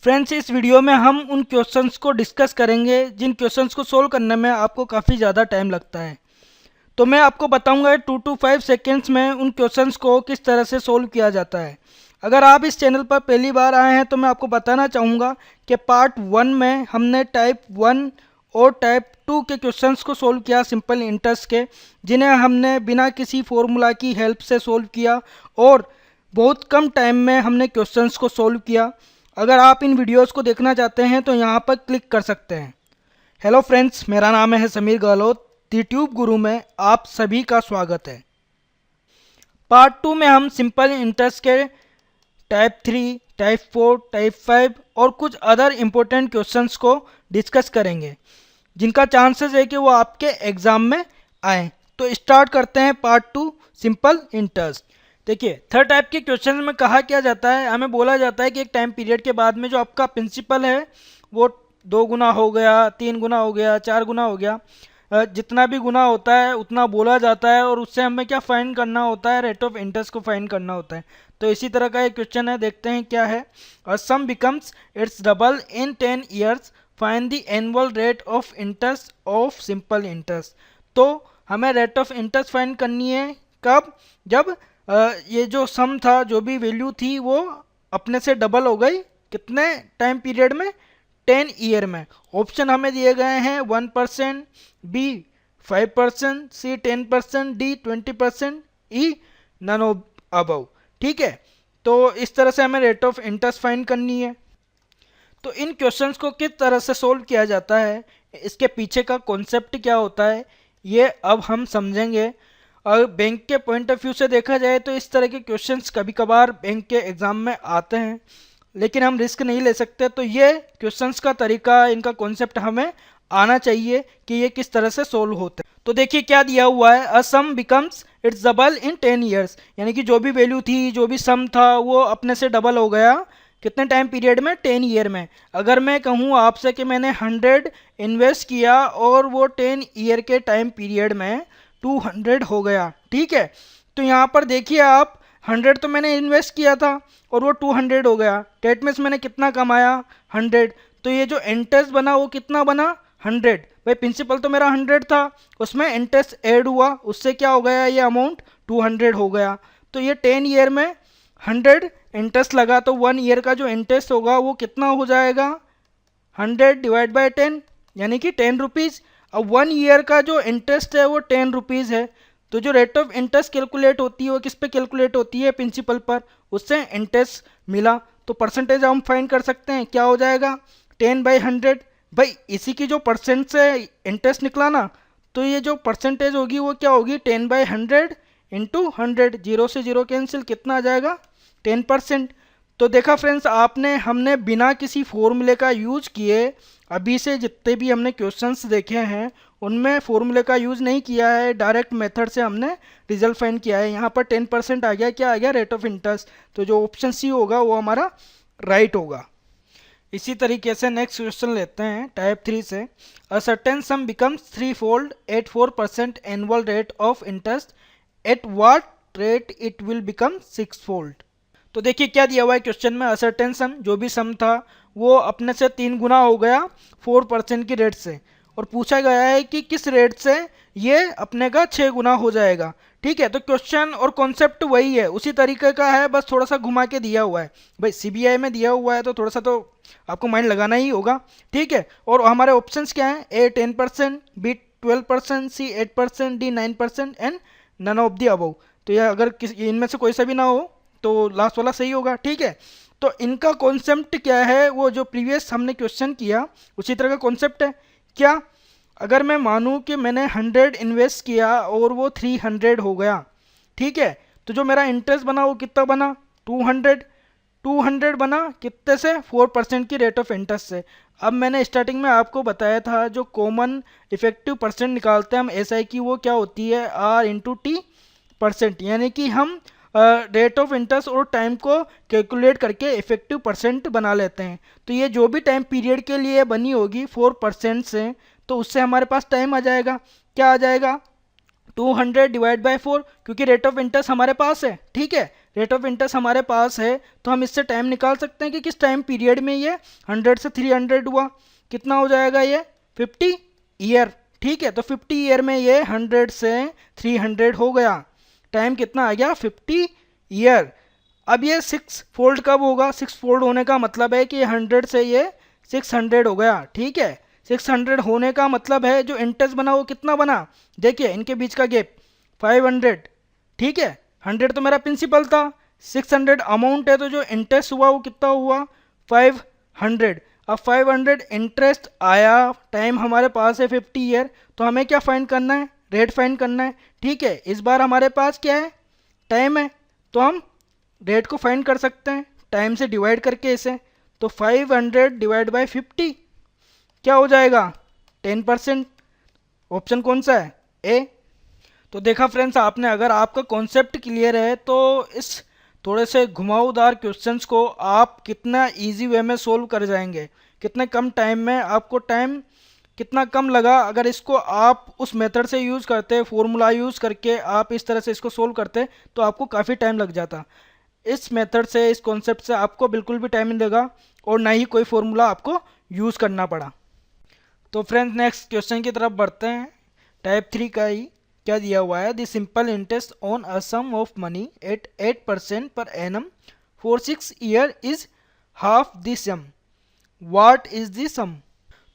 Friends, इस video में हम उन क्वेश्चंस को डिस्कस करेंगे जिन क्वेश्चंस को सोल्व करने में आपको काफ़ी ज़्यादा टाइम लगता है। तो मैं आपको बताऊंगा 2 to 5 सेकेंड्स में उन क्वेश्चंस को किस तरह से सोल्व किया जाता है। अगर आप इस चैनल पर पहली बार आए हैं तो मैं आपको बताना चाहूँगा कि पार्ट 1 में हमने टाइप 1 और टाइप 2 के क्वेश्चंस को सोल्व किया सिंपल इंटरेस्ट के, जिन्हें हमने बिना किसी फॉर्मूला की हेल्प से सोल्व किया और बहुत कम टाइम में हमने क्वेश्चंस को सोल्व किया। अगर आप इन वीडियोस को देखना चाहते हैं तो यहाँ पर क्लिक कर सकते हैं। हेलो फ्रेंड्स, मेरा नाम है समीर गहलोत। यूट्यूब गुरु में आप सभी का स्वागत है। पार्ट 2 में हम सिंपल इंटरेस्ट के टाइप 3, टाइप 4, टाइप 5 और कुछ अदर इम्पोर्टेंट क्वेश्चंस को डिस्कस करेंगे जिनका चांसेस है कि वो आपके एग्ज़ाम में आए। तो स्टार्ट करते हैं पार्ट 2 सिंपल इंटरेस्ट। देखिए, थर्ड टाइप के क्वेश्चन में कहा क्या जाता है, हमें बोला जाता है कि एक टाइम पीरियड के बाद में जो आपका प्रिंसिपल है वो 2 गुना हो गया, 3 गुना हो गया, 4 गुना हो गया, जितना भी गुना होता है उतना बोला जाता है और उससे हमें क्या फाइंड करना होता है, रेट ऑफ इंटरेस्ट को फाइंड करना होता है। तो इसी तरह का एक क्वेश्चन है, देखते हैं क्या है। सम becomes its double in 10 years, find the annual rate of interest of simple interest. तो हमें रेट ऑफ इंटरेस्ट फाइंड करनी है कब, जब ये जो सम था, जो भी वैल्यू थी, वो अपने से डबल हो गई। कितने टाइम पीरियड में? 10 ईयर में। ऑप्शन हमें दिए गए हैं 1%, B 5%, C 10%, D 20%, E none of above. ठीक है, तो इस तरह से हमें रेट ऑफ इंटरेस्ट फाइंड करनी है। तो इन क्वेश्चंस को किस तरह से सोल्व किया जाता है, इसके पीछे का कॉन्सेप्ट क्या होता है, ये अब हम समझेंगे। और बैंक के पॉइंट ऑफ व्यू से देखा जाए तो इस तरह के क्वेश्चंस कभी कभार बैंक के एग्ज़ाम में आते हैं, लेकिन हम रिस्क नहीं ले सकते। तो ये क्वेश्चंस का तरीका, इनका कॉन्सेप्ट हमें आना चाहिए कि ये किस तरह से सोल्व होते हैं। तो देखिए क्या दिया हुआ है, a sum becomes its double in 10 years, यानी कि जो भी वैल्यू थी, जो भी सम था, वो अपने से डबल हो गया। कितने टाइम पीरियड में? 10 ईयर में। अगर मैं कहूँ आपसे कि मैंने 100 इन्वेस्ट किया और वो 10 ईयर के टाइम पीरियड में 200 हो गया, ठीक है। तो यहाँ पर देखिए आप, 100 तो मैंने इन्वेस्ट किया था और वो 200 हो गया। डेट मीन्स मैंने कितना कमाया? 100। तो ये जो इंटरेस्ट बना वो कितना बना? 100। भाई प्रिंसिपल तो मेरा 100 था, उसमें इंटरेस्ट ऐड हुआ, उससे क्या हो गया? ये अमाउंट 200 हो गया। तो ये 10 ईयर में 100 इंटरेस्ट लगा, तो 1 ईयर का जो इंटरेस्ट होगा वो कितना हो जाएगा? 100 डिवाइड बाई 10, यानी कि 10 रुपीज़। अब 1 ईयर का जो इंटरेस्ट है वो 10 रुपीज़ है। तो जो रेट ऑफ इंटरेस्ट कैलकुलेट होती है वो किस पे कैलकुलेट होती है? प्रिंसिपल पर। उससे इंटरेस्ट मिला तो परसेंटेज हम फाइंड कर सकते हैं। क्या हो जाएगा? 10/100। भाई इसी की जो परसेंट से इंटरेस्ट निकला ना, तो ये जो परसेंटेज होगी वो क्या होगी? 10/100 इंटू 100। जीरो से जीरो कैंसिल, कितना आ जाएगा? 10%। तो देखा फ्रेंड्स आपने, हमने बिना किसी फॉर्मूले का यूज किए अभी से जितने भी हमने क्वेश्चंस देखे हैं उनमें फॉर्मूले का यूज़ नहीं किया है, डायरेक्ट मेथड से हमने रिजल्ट फाइंड किया है। यहाँ पर 10% आ गया, क्या आ गया? Rate of interest. तो जो ऑप्शन सी होगा वो हमारा राइट होगा। इसी तरीके से नेक्स्ट क्वेश्चन लेते हैं टाइप 3 से। A certain sum becomes 3-fold at 4% annual rate of interest, at what rate it will become 6-fold। तो देखिए क्या दिया हुआ है क्वेश्चन में, असर्टेन सम, जो भी सम था वो अपने से 3 गुना हो गया 4% की रेट से, और पूछा गया है कि किस रेट से ये अपने का 6 गुना हो जाएगा। ठीक है, तो क्वेश्चन और कॉन्सेप्ट वही है, उसी तरीके का है, बस थोड़ा सा घुमा के दिया हुआ है। भाई सीबीआई में दिया हुआ है तो थोड़ा सा तो आपको माइंड लगाना ही होगा। ठीक है, और हमारे ऑप्शंस क्या हैं? A 10%, B 12%, C 8%, D 9% and none of the above. तो ये अगर इनमें से कोई सा भी ना हो तो लास्ट वाला सही होगा। ठीक है, तो इनका कॉन्सेप्ट क्या है? वो जो प्रीवियस हमने क्वेश्चन किया उसी तरह का कॉन्सेप्ट है। क्या? अगर मैं मानूं कि मैंने 100 इन्वेस्ट किया और वो 300 हो गया, ठीक है, तो जो मेरा इंटरेस्ट बना वो कितना बना? 200। 200 बना कितने से? 4% की रेट ऑफ इंटरेस्ट से। अब मैंने स्टार्टिंग में आपको बताया था जो कॉमन इफेक्टिव परसेंट निकालते हैं हम एसआई की, वो क्या होती है? आर इंटू टी परसेंट, यानी कि हम रेट ऑफ इंटरेस्ट और टाइम को कैलकुलेट करके इफेक्टिव परसेंट बना लेते हैं। तो ये जो भी टाइम पीरियड के लिए बनी होगी 4% से, तो उससे हमारे पास टाइम आ जाएगा। क्या आ जाएगा? 200 डिवाइड बाई 4, क्योंकि रेट ऑफ इंटरेस्ट हमारे पास है। ठीक है, रेट ऑफ इंटरेस्ट हमारे पास है तो हम इससे टाइम निकाल सकते हैं कि किस टाइम पीरियड में ये 100 से 300 हुआ। कितना हो जाएगा ये 50 ईयर। ठीक है, तो 50 ईयर में ये 100 से 300 हो गया। टाइम कितना आ गया 50 ईयर। अब ये 6 फोल्ड कब होगा? 6 फोल्ड होने का मतलब है कि 100 से ये 600 हो गया। ठीक है, 600 होने का मतलब है जो इंटरेस्ट बना वो कितना बना, देखिए इनके बीच का गैप 500। ठीक है, 100 तो मेरा प्रिंसिपल था, 600 अमाउंट है, तो जो इंटरेस्ट हुआ वो कितना हुआ 500। अब 500 इंटरेस्ट आया, टाइम हमारे पास है 50 ईयर, तो हमें क्या फाइंड करना है? रेट फाइंड करना है। ठीक है, इस बार हमारे पास क्या है? टाइम है, तो हम रेट को फाइंड कर सकते हैं टाइम से डिवाइड करके इसे। तो 500 डिवाइड बाई 50 क्या हो जाएगा 10%। ऑप्शन कौन सा है? ए। तो देखा फ्रेंड्स आपने, अगर आपका कॉन्सेप्ट क्लियर है तो इस थोड़े से घुमावदार क्वेश्चंस को आप कितना इजी वे में सोल्व कर जाएंगे, कितने कम टाइम में। आपको टाइम कितना कम लगा अगर इसको आप उस मेथड से यूज़ करते, फॉर्मूला यूज़ करके आप इस तरह से इसको सोल्व करते, तो आपको काफ़ी टाइम लग जाता। इस मेथड से, इस कॉन्सेप्ट से आपको बिल्कुल भी टाइम नहीं लगा और ना ही कोई फॉर्मूला आपको यूज़ करना पड़ा। तो फ्रेंड्स नेक्स्ट क्वेश्चन की तरफ बढ़ते हैं। टाइप 3 का ही क्या दिया हुआ है? The simple interest on a sum of money at 8% per annum for 6 year is half the sum, what is the sum?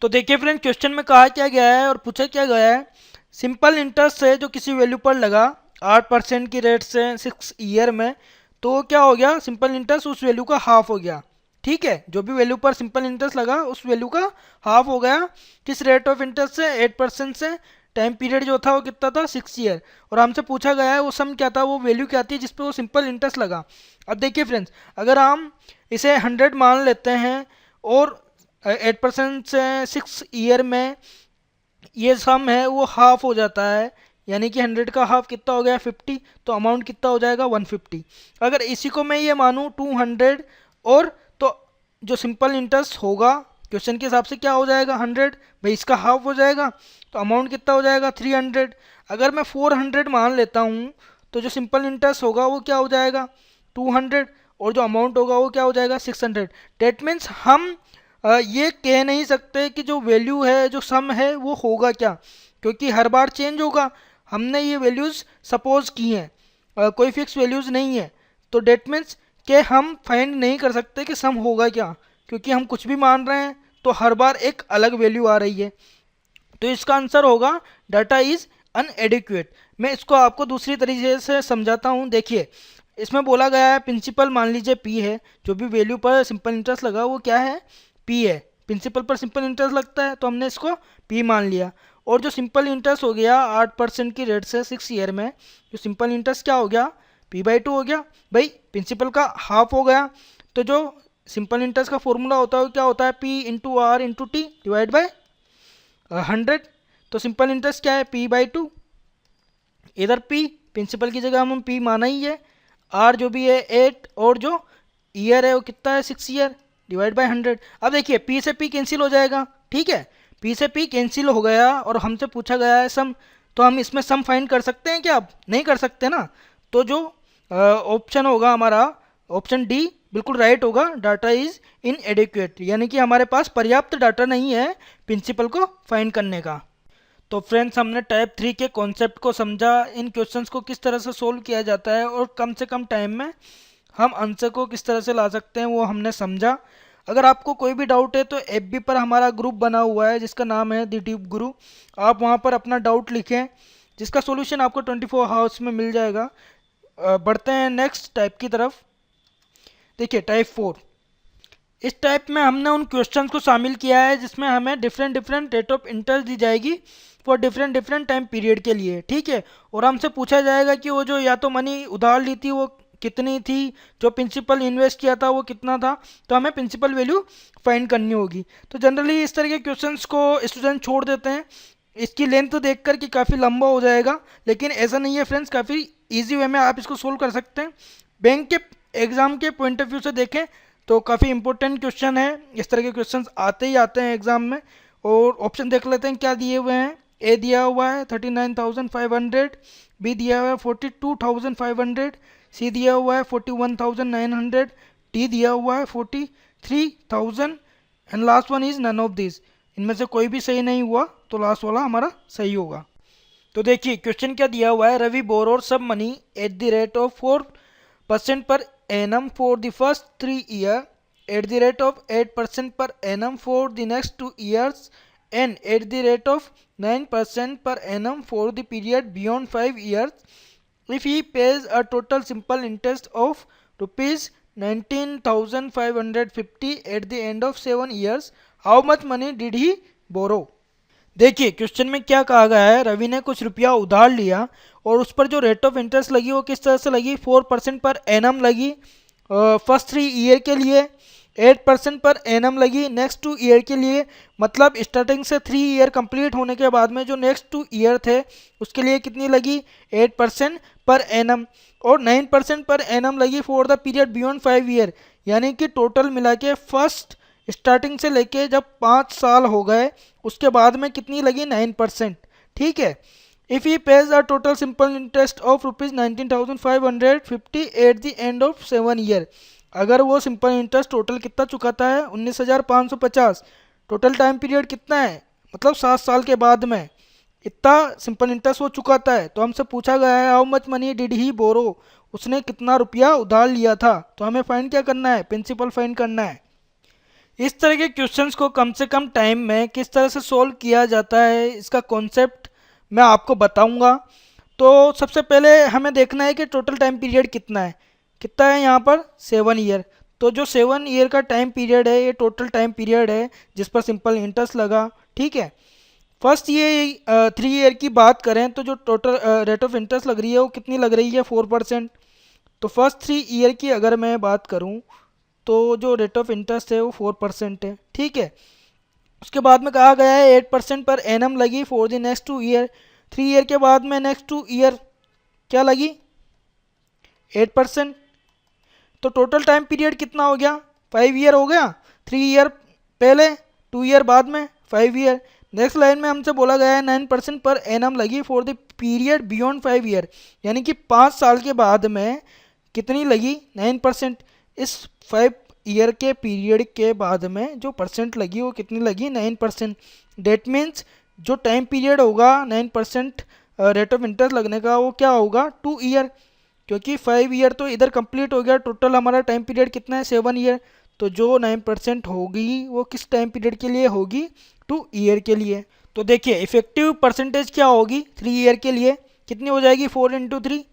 तो देखिए फ्रेंड, क्वेश्चन में कहा क्या गया है और पूछा क्या गया है, सिंपल इंटरेस्ट है जो किसी वैल्यू पर लगा 8% की रेट से 6 ईयर में, तो क्या हो गया, सिंपल इंटरेस्ट उस वैल्यू का हाफ हो गया। ठीक है, जो भी वैल्यू पर सिंपल इंटरेस्ट लगा उस वैल्यू का हाफ हो गया। किस रेट ऑफ इंटरेस्ट से? 8% से। टाइम पीरियड जो था वो कितना था 6 ईयर। और हमसे पूछा गया है वो सम क्या था, वो वैल्यू क्या थी जिस पे वो सिंपल इंटरेस्ट लगा। अब देखिए फ्रेंड्स, अगर हम इसे 100 मान लेते हैं और 8% से 6 ईयर में ये सम है वो हाफ हो जाता है, यानी कि 100 का हाफ कितना हो गया 50, तो अमाउंट कितना हो जाएगा 150। अगर इसी को मैं ये मानूँ 200, और तो जो सिंपल इंटरेस्ट होगा क्वेश्चन के हिसाब से क्या हो जाएगा 100, भाई इसका हाफ हो जाएगा, तो अमाउंट कितना हो जाएगा 300। अगर मैं 400 मान लेता हूँ तो जो सिंपल इंटरेस्ट होगा वो क्या हो जाएगा 200, और जो अमाउंट होगा वो क्या हो जाएगा 600। डेट मीन्स हम ये कह नहीं सकते कि जो वैल्यू है, जो सम है वो होगा क्या, क्योंकि हर बार चेंज होगा। हमने ये वैल्यूज़ सपोज की हैं, कोई फिक्स वैल्यूज़ नहीं है, तो डेट मीन्स कि हम फाइंड नहीं कर सकते कि सम होगा क्या, क्योंकि हम कुछ भी मान रहे हैं तो हर बार एक अलग वैल्यू आ रही है। तो इसका आंसर होगा डाटा इज़ अनएडिक्वेट। मैं इसको आपको दूसरी तरीके से समझाता हूँ। देखिए, इसमें बोला गया है प्रिंसिपल मान लीजिए पी है, जो भी वैल्यू पर सिंपल इंटरेस्ट लगा वो क्या है पी है। प्रिंसिपल पर सिंपल इंटरेस्ट लगता है तो हमने इसको पी मान लिया। और जो सिंपल इंटरेस्ट हो गया 8% की रेट से 6 ईयर में, जो सिंपल इंटरेस्ट क्या हो गया p/2 हो गया। भाई प्रिंसिपल का हाफ हो गया, तो जो सिंपल इंटरेस्ट का फॉर्मूला होता है वो क्या होता है p/r/t डिवाइड बाय 100। तो सिंपल इंटरेस्ट क्या है p/2, इधर p प्रिंसिपल की जगह हम p माना ही है, r जो भी है 8, और जो ईयर है वो कितना है 6 ईयर डिवाइड बाय 100। अब देखिए p से p कैंसिल हो जाएगा। ठीक है, p से p कैंसिल हो गया और हमसे पूछा गया है सम, तो हम इसमें सम फाइंड कर सकते हैं क्या? अब नहीं कर सकते ना। तो जो ऑप्शन होगा हमारा ऑप्शन डी बिल्कुल राइट होगा, डाटा इज इनएडिक्वेट, यानी कि हमारे पास पर्याप्त डाटा नहीं है प्रिंसिपल को फाइंड करने का। तो फ्रेंड्स हमने टाइप 3 के कॉन्सेप्ट को समझा, इन क्वेश्चंस को किस तरह से सोल्व किया जाता है और कम से कम टाइम में हम आंसर को किस तरह से ला सकते हैं वो हमने समझा। अगर आपको कोई भी डाउट है तो एफबी पर हमारा ग्रुप बना हुआ है जिसका नाम है दी ट्यूब गुरु, आप वहाँ पर अपना डाउट लिखें जिसका सॉल्यूशन आपको 24 आवर्स में मिल जाएगा। बढ़ते हैं नेक्स्ट टाइप की तरफ। देखिए टाइप 4, इस टाइप में हमने उन क्वेश्चंस को शामिल किया है जिसमें हमें डिफरेंट रेट ऑफ इंटरेस्ट दी जाएगी फॉर डिफरेंट टाइम पीरियड के लिए। ठीक है, और हमसे पूछा जाएगा कि वो जो या तो मनी उधार ली थी वो कितनी थी, जो प्रिंसिपल इन्वेस्ट किया था वो कितना था, तो हमें प्रिंसिपल वैल्यू फाइंड करनी होगी। तो जनरली इस तरह के क्वेश्चंस को स्टूडेंट छोड़ देते हैं, इसकी लेंथ देख कर कि काफ़ी लंबा हो जाएगा, लेकिन ऐसा नहीं है फ्रेंड्स, काफ़ी ईजी वे में आप इसको सोल्व कर सकते हैं। बैंक के एग्ज़ाम के पॉइंट ऑफ व्यू से देखें तो काफ़ी इंपॉर्टेंट क्वेश्चन है, इस तरह के क्वेश्चन आते ही आते हैं एग्जाम में। और ऑप्शन देख लेते हैं क्या दिए हुए हैं। ए दिया हुआ है 39,500, बी दिया हुआ है 42,500, सी दिया हुआ है 41,900, डी दिया हुआ है 43,000 and last one is none of this. इनमें से कोई भी सही नहीं हुआ तो लास्ट वाला हमारा सही होगा। तो देखिए क्वेश्चन क्या दिया हुआ है, Ravi borrowed some money at the rate of 4% per annum for the first 3 year, at the rate of 8% per annum for the next 2 years and at the rate of 9% per annum for the period beyond 5 years. If he pays a total simple interest of rupees 19,550 at the end of 7 years, how much money did he borrow? देखिए question में क्या कहा गया है, रवि ने कुछ रुपया उधार लिया और उस पर जो रेट ऑफ इंटरेस्ट लगी वो किस तरह से लगी, 4% पर एनम लगी फर्स्ट 3 ईयर के लिए, 8% पर एनम लगी नेक्स्ट 2 ईयर के लिए। मतलब स्टार्टिंग से 3 ईयर कंप्लीट होने के बाद में जो नेक्स्ट 2 ईयर थे उसके लिए कितनी लगी, 8% पर एनम, और 9% पर एनम लगी for the period beyond 5 year. यानी कि टोटल मिला के फर्स्ट स्टार्टिंग से लेके जब 5 साल हो गए उसके बाद में कितनी लगी, 9%। ठीक है। If he page a total simple interest of rupees 19,550 at the end of 7 year, अगर वो सिंपल इंटरेस्ट टोटल कितना चुकाता है, 19,550, टोटल टाइम पीरियड कितना है, मतलब 7 साल के बाद में इतना सिंपल इंटरेस्ट वो चुकाता है। तो हमसे पूछा गया है how much money did he borrow, उसने कितना रुपया उधार लिया था। तो हमें फाइंड क्या करना है, प्रिंसिपल फाइंड करना है। इस तरह के क्वेश्चंस को कम से कम टाइम में किस तरह से सोल्व किया जाता है इसका कॉन्सेप्ट मैं आपको बताऊंगा। तो सबसे पहले हमें देखना है कि टोटल टाइम पीरियड कितना है यहाँ पर, 7 ईयर। तो जो 7 ईयर का टाइम पीरियड है ये टोटल टाइम पीरियड है जिस पर सिंपल इंटरेस्ट लगा। ठीक है। फर्स्ट ये 3 ईयर की बात करें तो जो टोटल रेट ऑफ इंटरेस्ट लग रही है वो कितनी लग रही है, 4%। तो फर्स्ट 3 ईयर की अगर मैं बात करूँ तो जो रेट ऑफ इंटरेस्ट है वो 4% है। ठीक है। उसके बाद में कहा गया है 8% पर एनम लगी for the next 2 year, 3 year के बाद में नेक्स्ट 2 ईयर क्या लगी, 8%। तो टोटल टाइम पीरियड कितना हो गया, 5 ईयर हो गया, 3 ईयर पहले, 2 ईयर बाद में, 5 ईयर। नेक्स्ट लाइन में हमसे बोला गया है 9% पर एनम लगी for the period beyond 5 year, यानी कि 5 साल के बाद में कितनी लगी, 9%। इस 5 ईयर के पीरियड के बाद में जो परसेंट लगी वो कितनी लगी, 9%। डेट मीन्स जो टाइम पीरियड होगा 9% रेट ऑफ इंटरेस्ट लगने का वो क्या होगा, 2 ईयर, क्योंकि 5 ईयर तो इधर कंप्लीट हो गया। टोटल हमारा टाइम पीरियड कितना है, 7 ईयर। तो जो 9% होगी वो किस टाइम पीरियड के लिए होगी, 2 ईयर के लिए। तो देखिए इफेक्टिव परसेंटेज क्या होगी 3 ईयर के लिए, कितनी हो जाएगी, 4 इंटू 3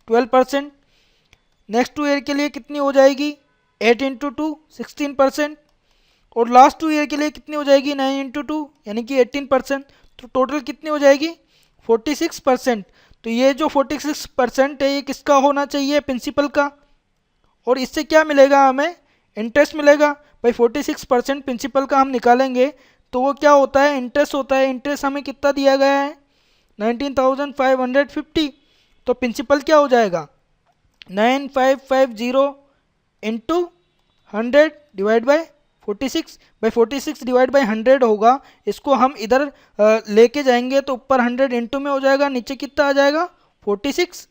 12%। नेक्स्ट 2 ईयर के लिए कितनी हो जाएगी, 8 इंटू 2 16%। और लास्ट 2 ईयर के लिए कितनी हो जाएगी, 9 इंटू 2 यानी कि 18%। तो टोटल कितनी हो जाएगी, 46%। तो ये जो 46% है ये किसका होना चाहिए, प्रिंसिपल का। और इससे क्या मिलेगा, हमें इंटरेस्ट मिलेगा। भाई 46% प्रिंसिपल का हम निकालेंगे तो वो क्या होता है, इंटरेस्ट होता है। इंटरेस्ट हमें कितना दिया गया है, 19,550। तो प्रिंसिपल क्या हो जाएगा, 9550 इंटू 100 डिवाइड बाई 46। भाई 46 डिवाइड बाई 100 होगा। इसको हम इधर लेके जाएंगे तो ऊपर 100 इंटू में हो जाएगा, नीचे कितना आ जाएगा, 46।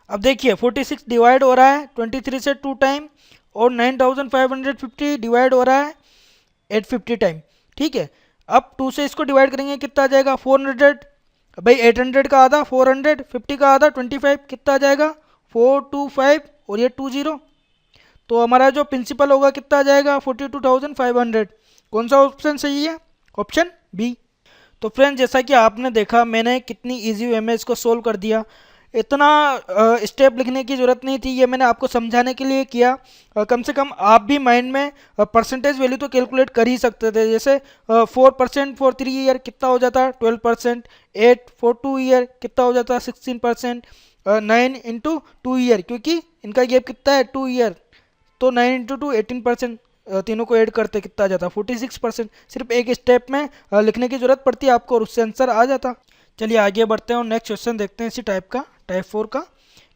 अब देखिए 46 डिवाइड हो रहा है 23 से 2 टाइम, और 9,550 डिवाइड हो रहा है 850 टाइम। ठीक है। अब 2 से इसको डिवाइड करेंगे कितना आ जाएगा, 400। भाई 800 का आधा 400, 50 का आधा 25, कितना आ जाएगा, 425 और ये 20। तो हमारा जो प्रिंसिपल होगा कितना आ जाएगा, 42,500। कौन सा ऑप्शन सही है, ऑप्शन बी। तो फ्रेंड्स जैसा कि आपने देखा मैंने कितनी इजी वे में इसको सोल्व कर दिया। इतना स्टेप लिखने की ज़रूरत नहीं थी, ये मैंने आपको समझाने के लिए किया। कम से कम आप भी माइंड में परसेंटेज वैल्यू तो कैलकुलेट कर ही सकते थे। जैसे 4% फॉर 3 ईयर कितना हो जाता, 12%। 8 फॉर 2 ईयर कितना हो जाता, 16%। 9 इंटू 2 ईयर, क्योंकि इनका गैप कितना है, 2 ईयर, तो 9 इंटू 2 18%। तीनों को ऐड करते कितना आ जाता, 46%। सिर्फ एक स्टेप में लिखने की जरूरत पड़ती है आपको और उससे आंसर आ जाता। चलिए आगे बढ़ते हैं और नेक्स्ट क्वेश्चन देखते हैं इसी टाइप का, टाइप 4 का।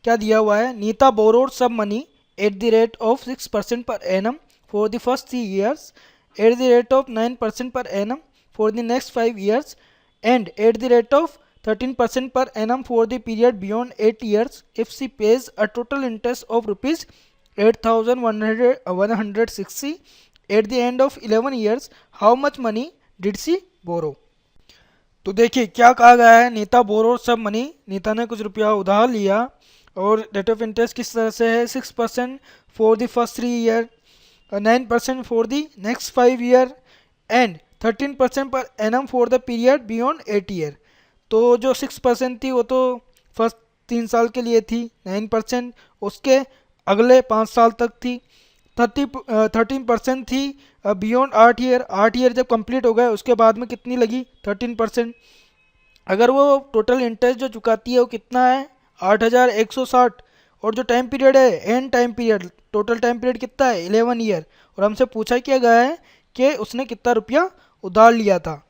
क्या दिया हुआ है, Neeta borrowed some money at the rate of 6% per annum for the first 3 years, at the rate of 9% per annum for the next 5 years and at the rate of 13% per annum for the period beyond 8 years if she pays a total interest of rupees 8,160 at the end of 11 years. How much money did she borrow? तो देखिए क्या कहा गया है, नीता बोरो सब money, Nita ने कुछ रुपया उधार लिया और रेट ऑफ इंटरेस्ट किस तरह से है 6% for the first 3 year, 9% for the next 5 year and 13% पर annum for the period beyond 8 year. तो जो 6% थी वो तो फर्स्ट 3 साल के लिए थी, 9% उसके अगले 5 साल तक थी, 13% थी बियॉन्ड 8 ईयर, 8 ईयर जब कंप्लीट हो गए उसके बाद में कितनी लगी 13%। अगर वो टोटल इंटरेस्ट जो चुकाती है वो कितना है 8,160 और जो टाइम पीरियड है and time period, total time period कितना है 11 ईयर और हमसे पूछा क्या गया है कि उसने कितना रुपया उधार लिया था।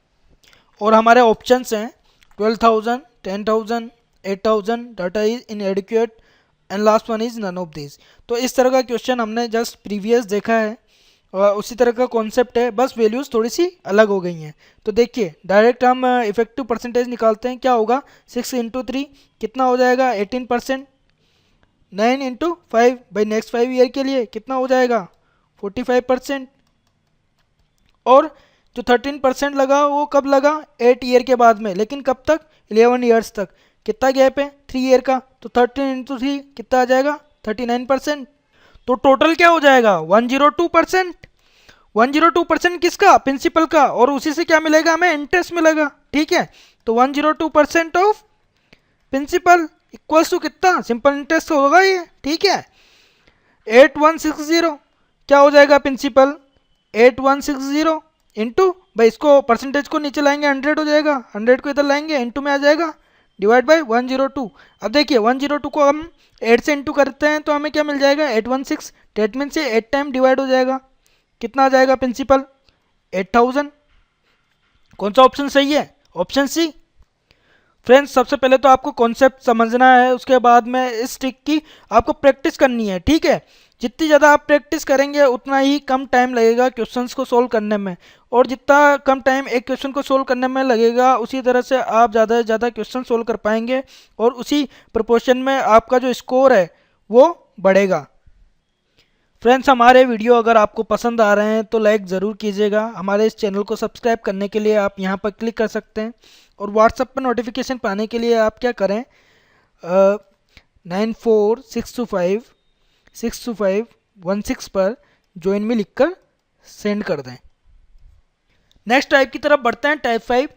और हमारे ऑप्शंस हैं 12,000, 10,000, 8,000, data is inadequate and last one is none of this. तो इस तरह का क्वेश्चन हमने जस्ट प्रीवियस देखा है और उसी तरह का कॉन्सेप्ट है, बस वैल्यूज़ थोड़ी सी अलग हो गई हैं। तो देखिए डायरेक्ट हम इफेक्टिव परसेंटेज निकालते हैं, क्या होगा 6 इंटू 3 कितना हो जाएगा 18%, 9 इंटू 5 भाई नेक्स्ट 5 ईयर के लिए कितना हो जाएगा 45%, और जो 13% लगा वो कब लगा 8 ईयर के बाद में, लेकिन कब तक 11 ईयर्स तक, कितना गैप है 3 ईयर का, तो 13 इंटू 3 कितना आ जाएगा 39%। तो टोटल क्या हो जाएगा 102%। 102% किसका प्रिंसिपल का, और उसी से क्या मिलेगा हमें इंटरेस्ट मिलेगा, ठीक है। तो 102% ऑफ प्रिंसिपल इक्वल्स टू कितना सिंपल इंटरेस्ट होगा ये, ठीक है। 8160 क्या हो जाएगा प्रिंसिपल 8160 इंटू भाई इसको परसेंटेज को नीचे लाएंगे 100 हो जाएगा, 100 को इधर लाएंगे इंटू में आ जाएगा डिवाइड बाय 102। अब देखिए 102 को हम 8 से इंटू करते हैं तो हमें क्या मिल जाएगा 816, डेट मीन से 8 टाइम डिवाइड हो जाएगा, कितना आ जाएगा प्रिंसिपल 8,000। कौन सा ऑप्शन सही है, ऑप्शन सी। फ्रेंड्स सबसे पहले तो आपको कॉन्सेप्ट समझना है, उसके बाद में इस ट्रिक की आपको प्रैक्टिस करनी है, ठीक है। जितनी ज़्यादा आप प्रैक्टिस करेंगे उतना ही कम टाइम लगेगा क्वेश्चंस को सोल्व करने में, और जितना कम टाइम एक क्वेश्चन को सोल्व करने में लगेगा उसी तरह से आप ज़्यादा से ज़्यादा क्वेश्चन सोल्व कर पाएंगे और उसी प्रोपोर्शन में आपका जो स्कोर है वो बढ़ेगा। फ्रेंड्स हमारे वीडियो अगर आपको पसंद आ रहे हैं तो लाइक ज़रूर कीजिएगा। हमारे इस चैनल को सब्सक्राइब करने के लिए आप यहाँ पर क्लिक कर सकते हैं, और व्हाट्सएप पर नोटिफिकेशन पाने के लिए आप क्या करें 9462562516 पर ज्वाइन में लिखकर सेंड कर दें। नेक्स्ट टाइप की तरफ बढ़ते हैं, टाइप 5।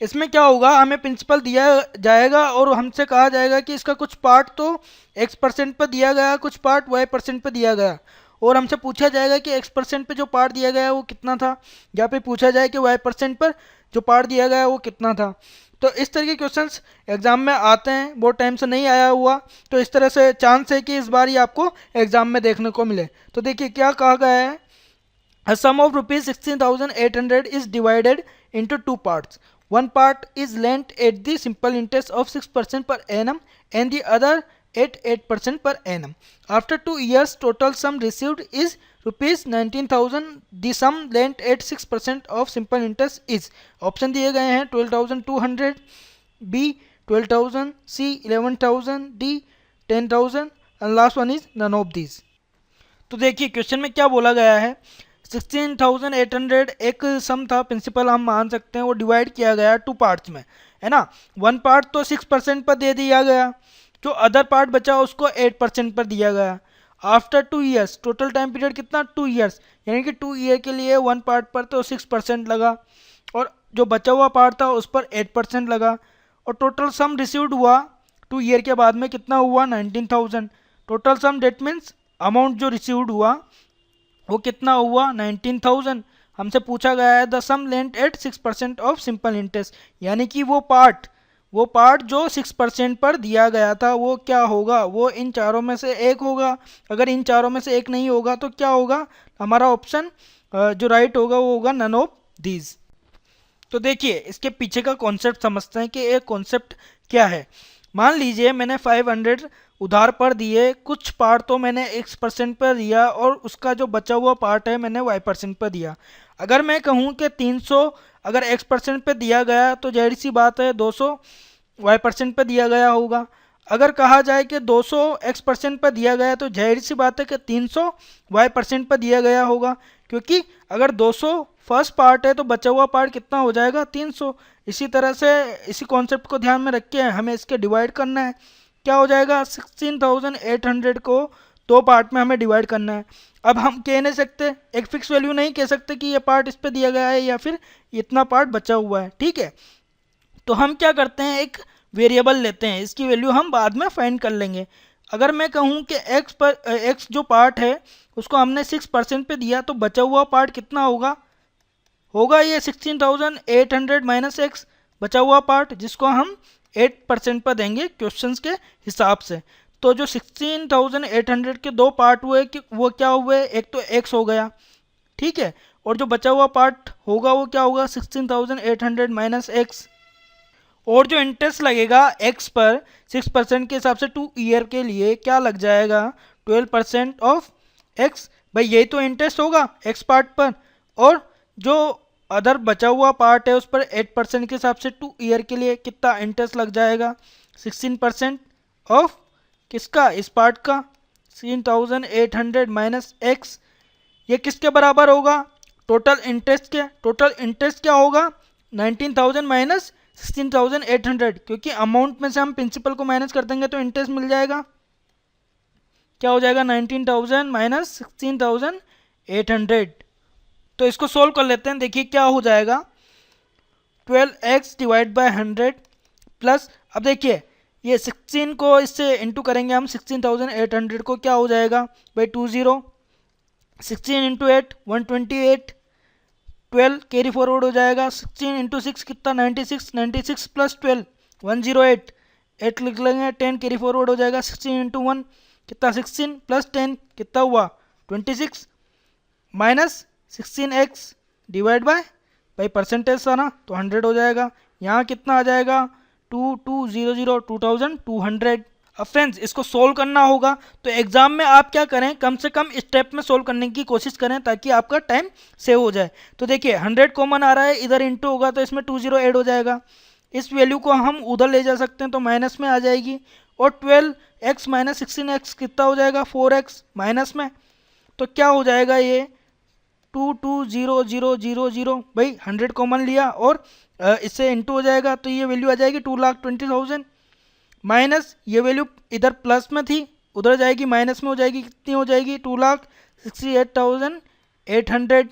इसमें क्या होगा हमें प्रिंसिपल दिया जाएगा और हमसे कहा जाएगा कि इसका कुछ पार्ट तो x% पर दिया गया, कुछ पार्ट y% पर दिया गया, और हमसे पूछा जाएगा कि x% पे जो पार्ट दिया गया है वो कितना था, या फिर पूछा जाए कि y% पर जो पार्ट दिया गया है वो कितना था। तो इस तरह के क्वेश्चंस एग्जाम में आते हैं, बहुत टाइम से नहीं आया हुआ, तो इस तरह से चांस है कि इस बार ही आपको एग्जाम में देखने को मिले। तो देखिए क्या कहा गया है, a sum of rupees 16,800 is divided into 2 parts. One part is lent at the simple interest of 6% per annum and the other at 8% per annum. After 2 years, total sum received is rupees 19,000. The sum lent at 6% of simple interest is, option दिए गए हैं 12,200, B 12,000, C 11,000, D 10,000 and last one is none of these. तो देखिए question में क्या बोला गया है, 16,800 एक सम था प्रिंसिपल हम मान सकते हैं, वो डिवाइड किया गया 2 पार्ट्स में, है ना। 1 पार्ट तो 6% पर दे दिया गया, जो अदर पार्ट बचा उसको 8% पर दिया गया। After 2 years, total time period कितना 2 ईयर्स, यानी कि 2 ईयर के लिए 1 पार्ट पर तो 6% लगा और जो बचा हुआ पार्ट था उस पर 8% लगा, और टोटल सम रिसीव्ड हुआ 2 ईयर के बाद में कितना हुआ 19,000। Total sum debt means amount जो रिसीव्ड हुआ वो कितना हुआ 19,000। हमसे पूछा गया है the sum lent at 6% of simple interest, यानी कि वो पार्ट जो 6% पर दिया गया था वो क्या होगा, वो इन चारों में से एक होगा। अगर इन चारों में से एक नहीं होगा तो क्या होगा, हमारा ऑप्शन जो राइट होगा वो होगा नन ऑफ दीज। तो देखिए इसके पीछे का कॉन्सेप्ट समझते हैं कि एक कॉन्सेप्ट क्या है। मान लीजिए मैंने 500 उधार पर दिए, कुछ पार्ट तो मैंने x% पर दिया और उसका जो बचा हुआ पार्ट है मैंने y% पर दिया। अगर मैं कहूँ कि 300 अगर x% पे दिया गया तो जाहिर सी बात है 200 y% पर दिया गया होगा। अगर कहा जाए कि 200 x% पर दिया गया तो जाहिर सी बात है कि 300 y% पर दिया गया होगा, क्योंकि अगर 200 फर्स्ट पार्ट है तो बचा हुआ पार्ट कितना हो जाएगा 300। इसी तरह से इसी कॉन्सेप्ट को ध्यान में रख के हमें इसके डिवाइड करना है। क्या हो जाएगा 16,800 को दो पार्ट में हमें डिवाइड करना है। अब हम कह नहीं सकते, एक फिक्स वैल्यू नहीं कह सकते कि ये पार्ट इस पे दिया गया है या फिर इतना पार्ट बचा हुआ है, ठीक है। तो हम क्या करते हैं, एक वेरिएबल लेते हैं, इसकी वैल्यू हम बाद में फाइंड कर लेंगे। अगर मैं कहूँ कि x जो पार्ट है उसको हमने 6% पे दिया तो बचा हुआ पार्ट कितना होगा, ये 16,800 माइनस एक्स बचा हुआ पार्ट, जिसको हम 8% पर देंगे क्वेश्चंस के हिसाब से। तो जो 16,800 के दो पार्ट हुए कि वो क्या हुए, एक तो x हो गया, ठीक है, और जो बचा हुआ पार्ट होगा वो क्या होगा 16,800 माइनस एक्स। और जो इंटरेस्ट लगेगा x पर 6% के हिसाब से 2 ईयर के लिए क्या लग जाएगा 12% ऑफ x। भाई यही तो इंटरेस्ट होगा x पार्ट पर, और जो अदर बचा हुआ पार्ट है उस पर 8% के हिसाब से 2 ईयर के लिए कितना इंटरेस्ट लग जाएगा 16% ऑफ किसका, इस पार्ट का 16,800 माइनस एक्स। ये किसके बराबर होगा, टोटल इंटरेस्ट के। टोटल इंटरेस्ट क्या होगा 19,000 माइनस 16,800, क्योंकि अमाउंट में से हम प्रिंसिपल को माइनस कर देंगे तो इंटरेस्ट मिल जाएगा। क्या हो जाएगा 19,000 माइनस 16,800। तो इसको सोल्व कर लेते हैं, देखिए क्या हो जाएगा 12x डिवाइड बाय 100 प्लस, अब देखिए ये 16 को इससे इंटू करेंगे हम 16,800 को, क्या हो जाएगा बाई 20, 16 इंटू 8 128, 12 कैरी फॉरवर्ड हो जाएगा, 16 इंटू 6 कितना 96, 96 प्लस 12 108, 8 लिख लेंगे, 10 कैरी फॉरवर्ड हो जाएगा, 16 इंटू 1 कितना 16 प्लस 10 कितना हुआ 26 minus 16x divide by percentage था ना तो 100 हो जाएगा। यहाँ कितना आ जाएगा 2200 2200। अब फ्रेंड्स इसको सोल्व करना होगा, तो एग्जाम में आप क्या करें, कम से कम स्टेप में सोल्व करने की कोशिश करें ताकि आपका टाइम सेव हो जाए। तो देखिए 100 कॉमन आ रहा है, इधर इंटू होगा तो इसमें 20 ऐड हो जाएगा, इस वैल्यू को हम उधर ले जा सकते हैं तो माइनस में आ जाएगी, और 12x माइनस 16x कितना हो जाएगा 4x माइनस में, तो क्या हो जाएगा ये 220000। भाई 100 कॉमन लिया और इससे इंटू हो जाएगा तो ये वैल्यू आ जाएगी 2,20,000 माइनस ये वैल्यू इधर प्लस में थी उधर जाएगी माइनस में हो जाएगी, कितनी हो जाएगी 2,68,800।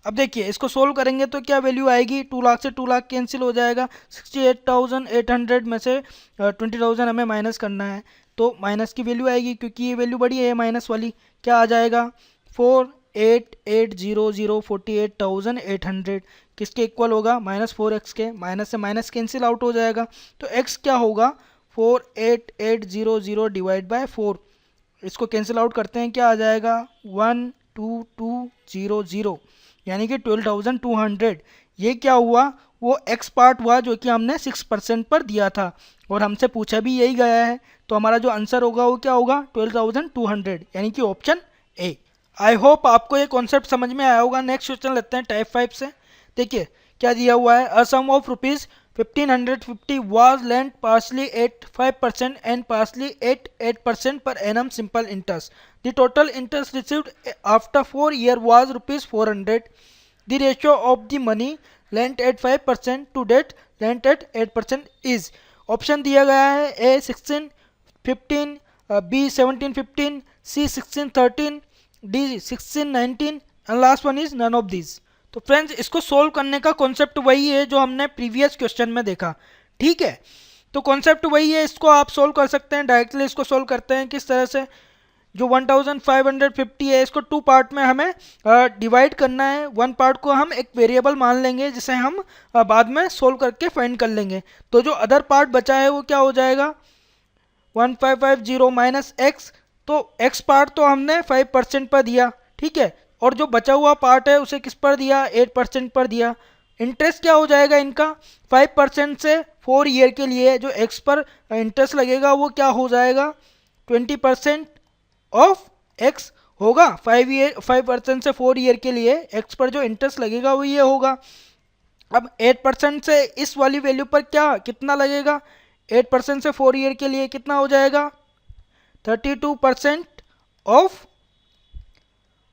अब देखिए इसको सोल्व करेंगे तो क्या वैल्यू आएगी, 2 लाख से 2 लाख कैंसिल हो जाएगा, 68,800 में से 20,000 हमें माइनस करना है तो माइनस की वैल्यू आएगी, क्योंकि ये वैल्यू बड़ी है माइनस वाली। क्या आ जाएगा 48,800 किसके इक्वल होगा -4x के, माइनस से माइनस कैंसिल आउट हो जाएगा, तो x क्या होगा 48,800 डिवाइड बाय 4, इसको कैंसिल आउट करते हैं क्या आ जाएगा 12200, यानी कि 12,200। ये क्या हुआ, वो x पार्ट हुआ जो कि हमने 6% पर दिया था और हमसे पूछा भी यही गया है, तो हमारा जो आंसर होगा वो क्या होगा 12,200, यानी कि ऑप्शन ए। आई होप आपको ये कॉन्सेप्ट समझ में आया होगा। नेक्स्ट क्वेश्चन लेते हैं टाइप 5 से। देखिए क्या दिया हुआ है, a sum of ₹1550 was lent partially at 5% and partially at 8% per annum simple interest. The total interest received after 4 years was ₹400. The ratio of the money lent at 5% to debt lent at 8% is, option दिया गया है A 1615, B 1715, C 1613, D 1619 and last one is none of these। तो friends इसको solve करने का concept वही है जो हमने प्रीवियस क्वेश्चन में देखा, ठीक है। तो कॉन्सेप्ट वही है, इसको आप सोल्व कर सकते हैं डायरेक्टली। इसको सोल्व करते हैं किस तरह से, जो 1550 है इसको 2 पार्ट में हमें डिवाइड करना है। 1 पार्ट को हम एक वेरिएबल मान लेंगे जिसे हम बाद में सोल्व करके फाइंड कर लेंगे। तो जो अदर पार्ट बचा है वो क्या हो जाएगा 1550 माइनस एक्स, तो x पार्ट तो हमने 5% पर दिया, ठीक है, और जो बचा हुआ पार्ट है उसे किस पर दिया 8% पर दिया। इंटरेस्ट क्या हो जाएगा इनका 5% से 4 ईयर के लिए जो x पर इंटरेस्ट लगेगा वो क्या हो जाएगा 20% ऑफ x होगा। 5% से 4 ईयर के लिए x पर जो इंटरेस्ट लगेगा वो ये होगा। अब 8% से इस वाली वैल्यू पर क्या कितना लगेगा 8% से 4 ईयर के लिए कितना हो जाएगा? 32% ऑफ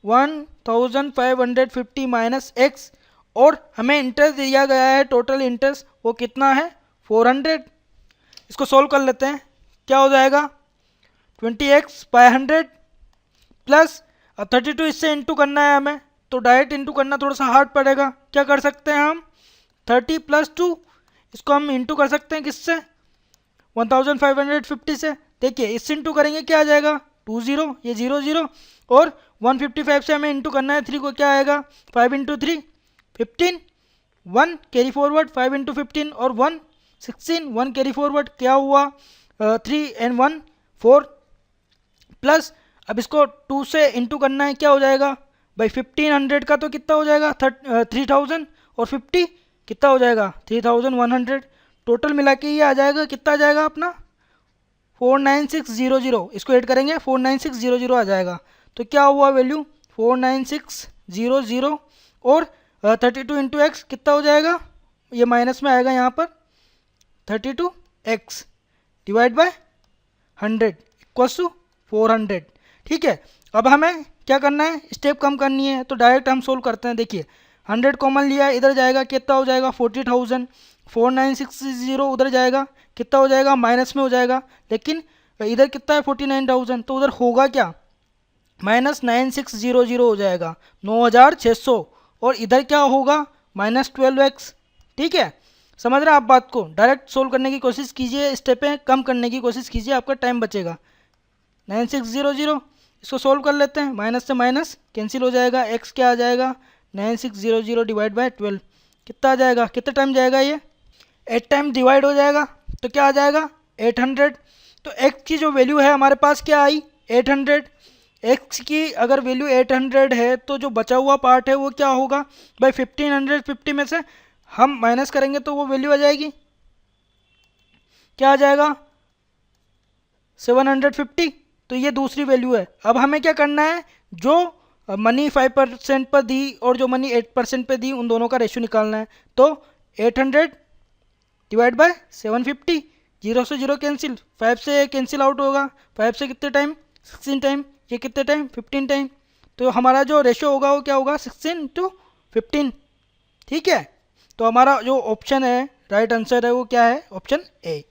1550 माइनस एक्स, और हमें इंटरेस्ट दिया गया है, टोटल इंटरेस्ट वो कितना है? 400। इसको सोल्व कर लेते हैं, क्या हो जाएगा? 20x/100 प्लस 32, इससे इंटू करना है हमें, तो डायरेक्ट इंटू करना थोड़ा सा हार्ड पड़ेगा। क्या कर सकते हैं हम? 30 + 2, इसको हम इंटू कर सकते हैं किससे? 1550 से। देखिए इससे इंटू करेंगे क्या आ जाएगा? 20, ये 00, और 155 से हमें इंटू करना है 3 को, क्या आएगा? 5 × 3 15, 1 कैरी फॉरवर्ड, 5 × 15 और 1 16, 1 कैरी फॉरवर्ड, क्या हुआ? 3 and 1 4, प्लस अब इसको 2 से इंटू करना है, क्या हो जाएगा भाई? 1500 का तो कितना हो जाएगा? 3000, और 50 कितना हो जाएगा? 3100। टोटल मिला के ये आ जाएगा, कितना आ जाएगा अपना? 49600। इसको ऐड करेंगे 49600 आ जाएगा। तो क्या हुआ वैल्यू? 49600, और 32 × x कितना हो जाएगा? ये माइनस में आएगा यहाँ पर, 32x divide by 100 equals to 400। ठीक है, अब हमें क्या करना है? स्टेप कम करनी है, तो डायरेक्ट हम सोल्व करते हैं। देखिए 100 कॉमन लिया, इधर जाएगा, कितना हो जाएगा? 40,000। 4960 उधर जाएगा, कितना हो जाएगा? माइनस में हो जाएगा, लेकिन इधर कितना है? 49,000, तो उधर होगा क्या? -9600 हो जाएगा, 9600, और इधर क्या होगा? -12x। ठीक है, समझ रहे हैं आप बात को? डायरेक्ट सोल्व करने की कोशिश कीजिए, स्टेपें कम करने की कोशिश कीजिए, आपका टाइम बचेगा। 9600, इसको सोल्व कर लेते हैं, माइनस से माइनस कैंसिल हो जाएगा, x क्या आ जाएगा? 9600 डिवाइड बाय 12, कितना आ जाएगा? कितना टाइम जाएगा ये? 8 टाइम डिवाइड हो जाएगा, तो क्या आ जाएगा? 800। तो x की जो वैल्यू है हमारे पास क्या आई? 800। x की अगर वैल्यू 800 है, तो जो बचा हुआ पार्ट है वो क्या होगा भाई? 1550 में से हम माइनस करेंगे तो वो वैल्यू आ जाएगी, क्या आ जाएगा? 750। तो ये दूसरी वैल्यू है। अब हमें क्या करना है? जो मनी 5% पर दी और जो मनी 8% पे दी, उन दोनों का रेशियो निकालना है। तो 800 डिवाइड बाय 750, 0 से 0 कैंसिल, 5 से कैंसिल आउट होगा, 5 से कितने टाइम? 16 टाइम, ये कितने टाइम? 15 टाइम। तो हमारा जो रेशियो होगा वो क्या होगा? 16 × 15। ठीक है, तो हमारा जो ऑप्शन है, राइट आंसर है, वो क्या है? Option A.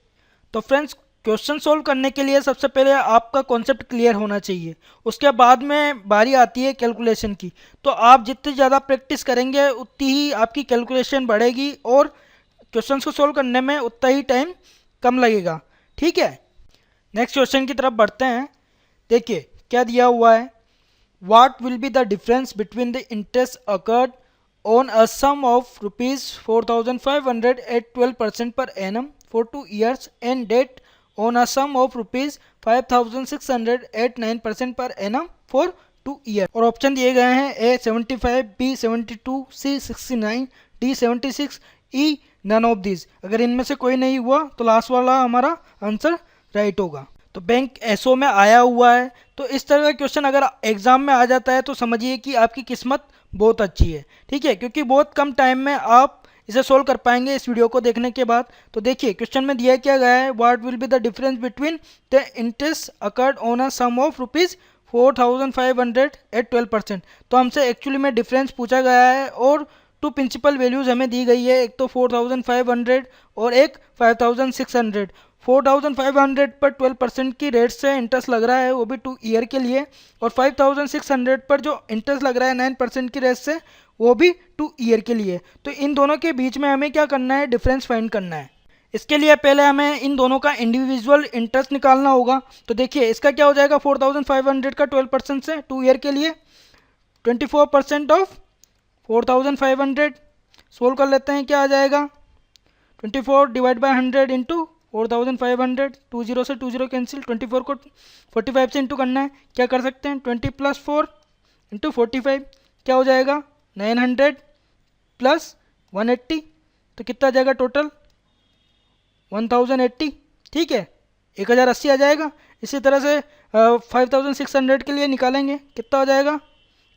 तो फ्रेंड्स, क्वेश्चन सोल्व करने के लिए सबसे पहले आपका कॉन्सेप्ट क्लियर होना चाहिए, उसके बाद में बारी आती है कैलकुलेशन की। तो आप जितनी ज़्यादा प्रैक्टिस करेंगे उतनी ही आपकी कैलकुलेशन बढ़ेगी, और क्वेश्चंस को सोल्व करने में उतना ही टाइम कम लगेगा। ठीक है, नेक्स्ट क्वेश्चन की तरफ बढ़ते हैं। देखिए क्या दिया हुआ है? What will be the difference between the interest accrued on a sum of ₹4500 at 12% per annum for 2 years and debt on a sum of ₹5600 at 9% per annum for 2 years। और ऑप्शन दिए गए हैं: A 75, B 72, C 69, D 76, E none of this. अगर इनमें से कोई नहीं हुआ तो लास्ट वाला हमारा आंसर राइट होगा। तो बैंक एसओ में आया हुआ है, तो इस तरह का क्वेश्चन अगर एग्जाम में आ जाता है तो समझिए कि आपकी किस्मत बहुत अच्छी है। ठीक है, क्योंकि बहुत कम टाइम में आप इसे सोल्व कर पाएंगे इस वीडियो को देखने के बाद। तो देखिए क्वेश्चन में दिया क्या गया है? What will be the difference between the interest accrued on a sum of ₹4500 at 12%। तो हमसे एक्चुअली में डिफरेंस पूछा गया है, और टू प्रिंसिपल वैल्यूज़ हमें दी गई है, एक तो 4500 और एक 5600। 4500 पर 12% की रेट से इंटरेस्ट लग रहा है, वो भी 2 ईयर के लिए, और 5600 पर जो इंटरेस्ट लग रहा है 9% की रेट से, वो भी 2 ईयर के लिए। तो इन दोनों के बीच में हमें क्या करना है? डिफरेंस फाइंड करना है। इसके लिए पहले हमें इन दोनों का इंडिविजुअल इंटरेस्ट निकालना होगा। तो देखिए इसका क्या हो जाएगा? 4500 का 12% से 2 ईयर के लिए 24% ऑफ 4500। सोल्व कर लेते हैं, क्या आ जाएगा? 24 डिवाइड बाय 100 इंटू 4500, 20 से 20 कैंसिल, 24 को 45 से इंटू करना है। क्या कर सकते हैं? 20 + 4 इंटू 45, क्या हो जाएगा? 900 प्लस 180, तो कितना आ जाएगा टोटल? 1080। ठीक है, 1080 आ जाएगा। इसी तरह से 5600 के लिए निकालेंगे, कितना हो जाएगा?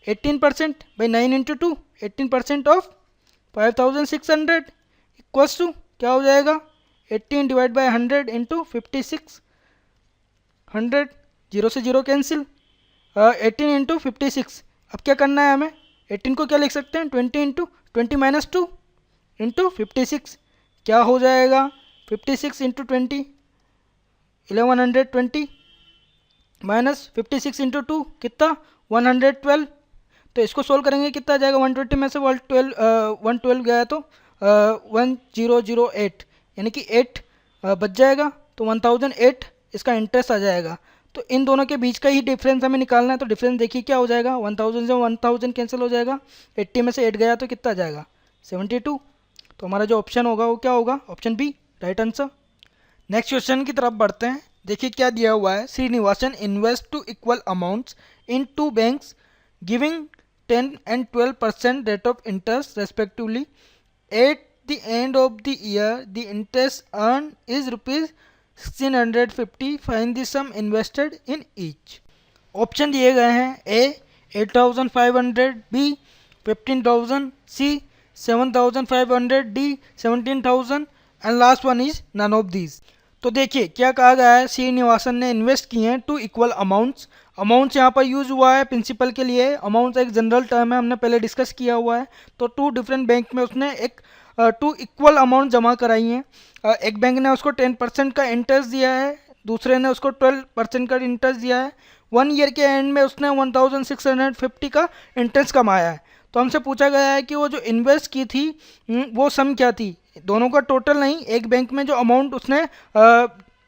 18% बाई 9 इंटू 2, 18% ऑफ 5600 इक्वल्स टू क्या हो जाएगा? 18 डिवाइड बाय 100 इंटू 56, 100, 0 से 0 कैंसिल, 18 इंटू 56। अब क्या करना है हमें, 18 को क्या लिख सकते हैं, 20 इंटू 20 माइनस 2 इंटू 56, क्या हो जाएगा, 56 इंटू 20 1120 माइनस 56 इंटू 2 कितना 112। तो इसको सोल्व करेंगे कितना आ जाएगा, 120 में से 112 गया तो 1008, यानी कि 8 बच जाएगा, तो 1008 इसका इंटरेस्ट आ जाएगा। तो इन दोनों के बीच का ही डिफरेंस हमें निकालना है। तो डिफरेंस देखिए क्या हो जाएगा, 1000 से 1000 कैंसिल हो जाएगा, 80 में से 8 गया तो कितना आ जाएगा 72। तो हमारा जो ऑप्शन होगा वो क्या होगा, option B right answer. Next question की तरफ बढ़ते हैं। देखिए क्या दिया हुआ है, Srinivasan invest two equal amounts in 2 banks giving 10 and 12% rate of interest respectively. At the end of the year, the interest earned is rupees 1650. Find the sum invested in each. Option दिए गए हैं, A 8500, B 15000, C 7500, D 17000 and last one is none of these. तो देखिए क्या कहा गया है, श्रीनिवासन ने इन्वेस्ट किए हैं 2 इक्वल अमाउंट्स। अमाउंट्स यहाँ पर यूज हुआ है प्रिंसिपल के लिए, अमाउंट्स एक जनरल टर्म है, हमने पहले डिस्कस किया हुआ है। तो 2 डिफरेंट बैंक में उसने 2 इक्वल अमाउंट जमा कराई हैं। एक बैंक ने उसको 10% का इंटरेस्ट दिया है, दूसरे ने उसको 12% का इंटरेस्ट दिया है। 1 ईयर के एंड में उसने 1650 का इंटरेस्ट कमाया है। तो हमसे पूछा गया है कि वो जो इन्वेस्ट की थी वो सम क्या थी, दोनों का टोटल नहीं, एक बैंक में जो अमाउंट उसने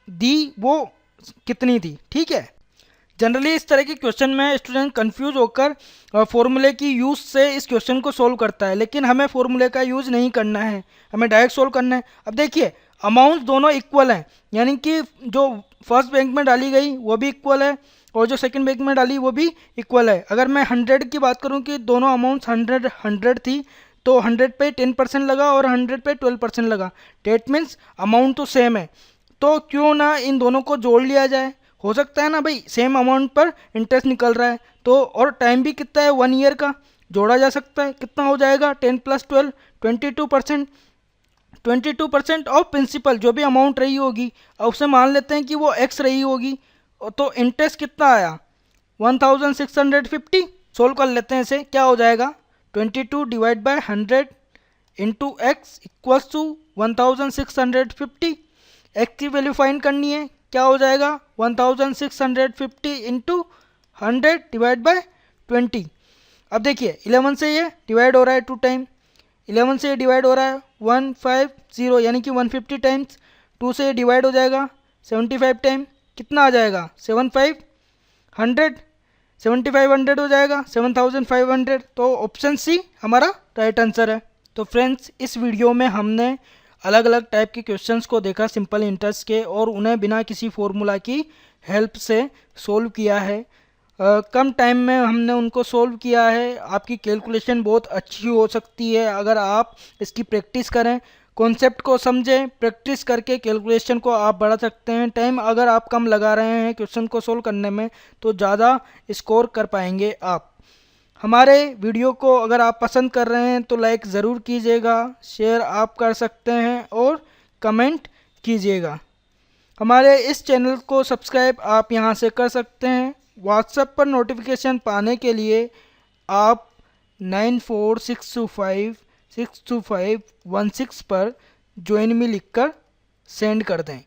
दी वो कितनी थी। ठीक है, जनरली इस तरह के क्वेश्चन में स्टूडेंट कंफ्यूज होकर फॉर्मूले की यूज़ से इस क्वेश्चन को सोल्व करता है, लेकिन हमें फॉर्मूले का यूज़ नहीं करना है, हमें डायरेक्ट सोल्व करना है। अब देखिए अमाउंट दोनों इक्वल हैं, यानी कि जो फर्स्ट बैंक में डाली गई वो भी इक्वल है और जो सेकंड बैंक में डाली वो भी इक्वल है। अगर मैं 100 की बात करूं कि दोनों अमाउंट्स 100 थी, तो 100 पे 10% लगा और 100 पे 12% लगा, डेट मीन्स अमाउंट तो सेम है। तो क्यों ना इन दोनों को जोड़ लिया जाए, हो सकता है ना भाई, सेम अमाउंट पर इंटरेस्ट निकल रहा है तो, और टाइम भी कितना है 1 ईयर का, जोड़ा जा सकता है। कितना हो जाएगा 10 + 12 22%, 22% ऑफ प्रिंसिपल जो भी अमाउंट रही होगी, अब उसे मान लेते हैं कि वो एक्स रही होगी, तो इंटरेस्ट कितना आया 1650। सोल्व कर लेते हैं इसे, क्या हो जाएगा 22 divide by 100 into x equals to 1650। X की वैल्यू फाइंड करनी है, क्या हो जाएगा 1650 इंटू 100 डिवाइड बाय 20। अब देखिए 11 से ये डिवाइड हो रहा है 2 टाइम, 11 से ये डिवाइड हो रहा है 150 यानी कि 150 टाइम्स, 2 से ये डिवाइड हो जाएगा 75 टाइम, कितना आ जाएगा 7500, 7500 हो जाएगा 7500। तो ऑप्शन सी हमारा राइट आंसर है। तो फ्रेंड्स इस वीडियो में हमने अलग अलग टाइप के क्वेश्चंस को देखा सिंपल इंटरेस्ट के, और उन्हें बिना किसी फॉर्मूला की हेल्प से सोल्व किया है। कम टाइम में हमने उनको सोल्व किया है। आपकी कैलकुलेशन बहुत अच्छी हो सकती है अगर आप इसकी प्रैक्टिस करें, कॉन्सेप्ट को समझें, प्रैक्टिस करके कैलकुलेशन को आप बढ़ा सकते हैं। टाइम अगर आप कम लगा रहे हैं क्वेश्चन को सोल्व करने में तो ज़्यादा स्कोर कर पाएंगे आप। हमारे वीडियो को अगर आप पसंद कर रहे हैं तो लाइक ज़रूर कीजिएगा, शेयर आप कर सकते हैं और कमेंट कीजिएगा। हमारे इस चैनल को सब्सक्राइब आप यहां से कर सकते हैं। व्हाट्सएप पर नोटिफिकेशन पाने के लिए आप 9462562516 पर ज्वाइन मी लिखकर सेंड कर दें।